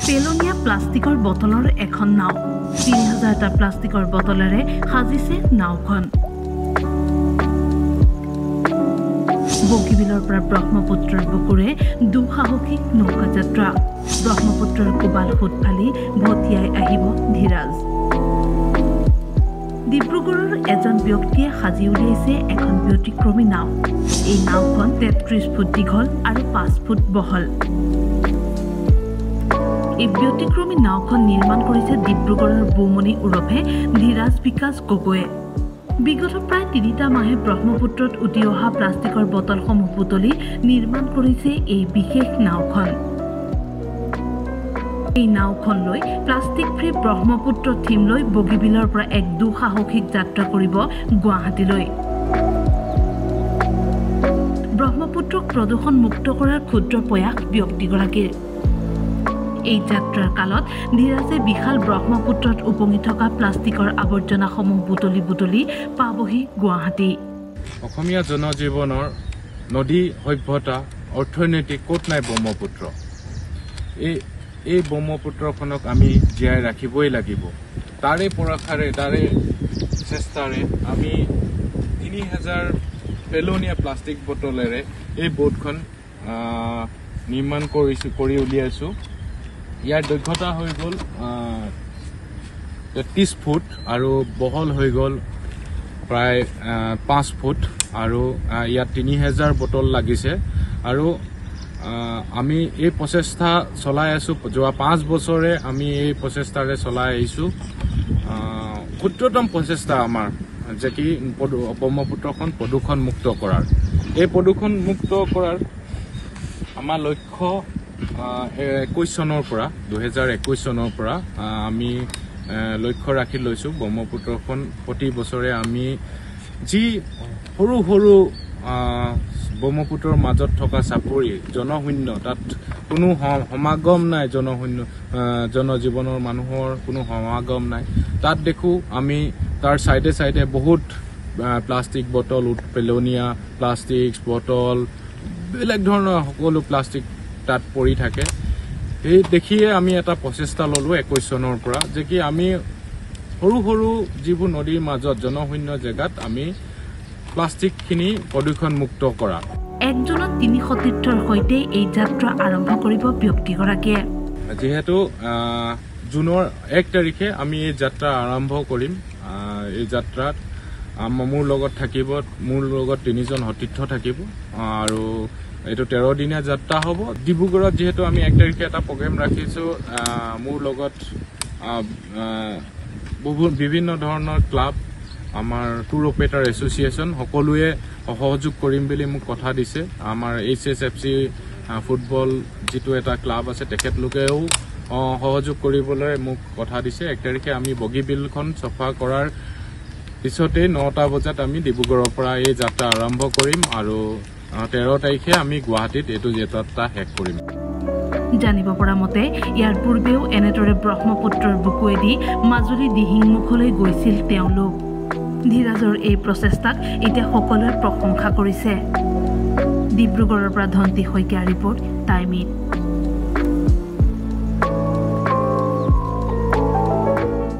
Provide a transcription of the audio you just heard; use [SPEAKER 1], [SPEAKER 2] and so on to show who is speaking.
[SPEAKER 1] পেলনীয়া প্লাষ্টিকৰ বটলৰ এখন নাও ৩০০০টা প্লাষ্টিকৰ বটলেৰে সাজিছে নাওখন বগীবিলৰ পৰা ব্ৰহ্মপুত্ৰৰ বুকুৰে দুঃসাহসিক নৌকা যাত্ৰা ব্ৰহ্মপুত্ৰৰ কোবাল সোঁত ফালি ভটিয়াই আহিব ধীৰাজ ডিব্ৰুগড়ৰ এজন ব্যক্তিয়ে সাজি উলিয়াইছে এখন ব্যতিক্ৰমী নাও এই নাওখন ৩৩ ফুট দীঘল আৰু ৫ ফুট বহল এই ব্যতিক্ৰমী নাওখন নিৰ্মাণ কৰিছে ডিব্ৰুগড়ৰ বুমনি উৰফে ধীৰাজ বিকাশ গগৈয়ে বিগত প্ৰায় ৩টা মাহে ব্ৰহ্মপুত্ৰত উটি অহা প্লাষ্টিকৰ বটলসমূহ বুটলি নিৰ্মাণ কৰিছে এই বিশেষ নাওখন এই নাওখন লৈ প্লাষ্টিক ফ্ৰী ব্ৰহ্মপুত্ৰ থিম লৈ বগীবিলৰ পৰা এক দুঃসাহসিক যাত্ৰা কৰিব গুৱাহাটীলৈ ব্ৰহ্মপুত্ৰক প্ৰদূষণ মুক্ত কৰাৰ ক্ষুদ্ৰ প্ৰয়াস ব্যক্তিগৰাকীৰ এই যাত্ৰাৰ কালত ধীৰাজে বিশাল ব্ৰহ্মপুত্ৰত উপঙি থকা প্লাষ্টিকৰ আৱৰ্জনাসমূহ বুটলি পাবহি গুৱাহাটী
[SPEAKER 2] অসমীয়া জনজীৱনৰ নদী সভ্যতা অৰ্থনৈতিক ক'ত নাই ব্ৰহ্মপুত্ৰ এই ব্ৰহ্মপুত্ৰখনক আমি জীয়াই ৰাখিবই লাগিব তাৰে পৰাশাৰে তাৰে চেষ্টাৰে আমি ৩০০০ পেলনীয়া প্লাষ্টিক বটলেৰে এই বোটখন নিৰ্মাণ কৰি উলিয়াইছোঁ ইয়াৰ দৈৰ্ঘ্যতা হৈ গ'ল ৩৩ ফুট আৰু বহল হৈ গ'ল প্ৰায় ৫ ফুট আৰু ইয়াত ৩০০০ বটল লাগিছে আৰু আমি এই প্ৰচেষ্টা চলাই আছোঁ যোৱা ৫ বছৰে আমি এই প্ৰচেষ্টাৰে চলাই আহিছোঁ ক্ষুদ্ৰতম প্ৰচেষ্টা আমাৰ যে কি ব্ৰহ্মপুত্ৰখন প্ৰদূষণমুক্ত কৰাৰ এই প্ৰদূষণমুক্ত কৰাৰ আমাৰ লক্ষ্য ২১ চনৰ পৰা ২০২১ চনৰ পৰা আমি লক্ষ্য ৰাখি লৈছোঁ ব্ৰহ্মপুত্ৰখন প্ৰতি বছৰে আমি যি সৰু সৰু ব্ৰহ্মপুত্ৰৰ মাজত থকা চাপৰি জনশূন্য তাত কোনো সমাগম নাই জনজীৱনৰ মানুহৰ কোনো সমাগম নাই তাত দেখোঁ আমি তাৰ চাইডে চাইডে বহুত প্লাষ্টিক বটল পেলনীয়া প্লাষ্টিক বটল বেলেগ ধৰণৰ সকলো প্লাষ্টিক তাত পৰি থাকে এই দেখিয়ে আমি এটা প্ৰচেষ্টা ল'লোঁ ২১ চনৰ পৰা যে কি আমি সৰু সৰু যিবোৰ নদীৰ মাজত জনশূন্য জেগাত আমি প্লাষ্টিকখিনি প্ৰদূষণমুক্ত কৰা
[SPEAKER 1] একজনত ৩০০ তীৰ্থৰ সৈতে এই যাত্ৰা আৰম্ভ কৰিব ব্যক্তিগৰাকীয়ে
[SPEAKER 2] যিহেতু জুনৰ ১ তাৰিখে আমি এই যাত্ৰা আৰম্ভ কৰিম এই যাত্ৰাত মোৰ লগত থাকিব মোৰ লগত ৩জন সতীৰ্থ থাকিব আৰু এইটো ১৩ দিনীয়া যাত্ৰা হ'ব ডিব্ৰুগড়ত যিহেতু আমি ১ তাৰিখে এটা প্ৰগ্ৰেম ৰাখিছোঁ মোৰ লগত বিভিন্ন ধৰণৰ ক্লাব আমাৰ টুৰ অপাৰেটৰ এছ'চিয়েশ্যন সকলোৱে সহযোগ কৰিম বুলি মোক কথা দিছে আমাৰ HSFC ফুটবল যিটো এটা ক্লাব আছে তেখেতলোকেও সহযোগ কৰিবলৈ মোক কথা দিছে ১ তাৰিখে আমি বগীবিলখন চফা কৰাৰ পিছতে ৯টা বজাত আমি ডিব্ৰুগড়ৰ পৰা এই যাত্ৰা আৰম্ভ কৰিম আৰু ১৩ তাৰিখে আমি গুৱাহাটীত এইটো যাত্ৰা শেষ কৰিম
[SPEAKER 1] জানিব পৰা মতে ইয়াৰ পূৰ্বেও এনেদৰে ব্ৰহ্মপুত্ৰৰ বুকুৱেদি মাজুলী দিহিংমুখলৈ গৈছিল তেওঁলোক ধীৰাজৰ এই প্ৰচেষ্টাক এতিয়া সকলোৱে প্ৰশংসা কৰিছে ডিব্ৰুগড়ৰ পৰা ধন্তি শইকীয়া ৰিপৰ্ট টাইম ইট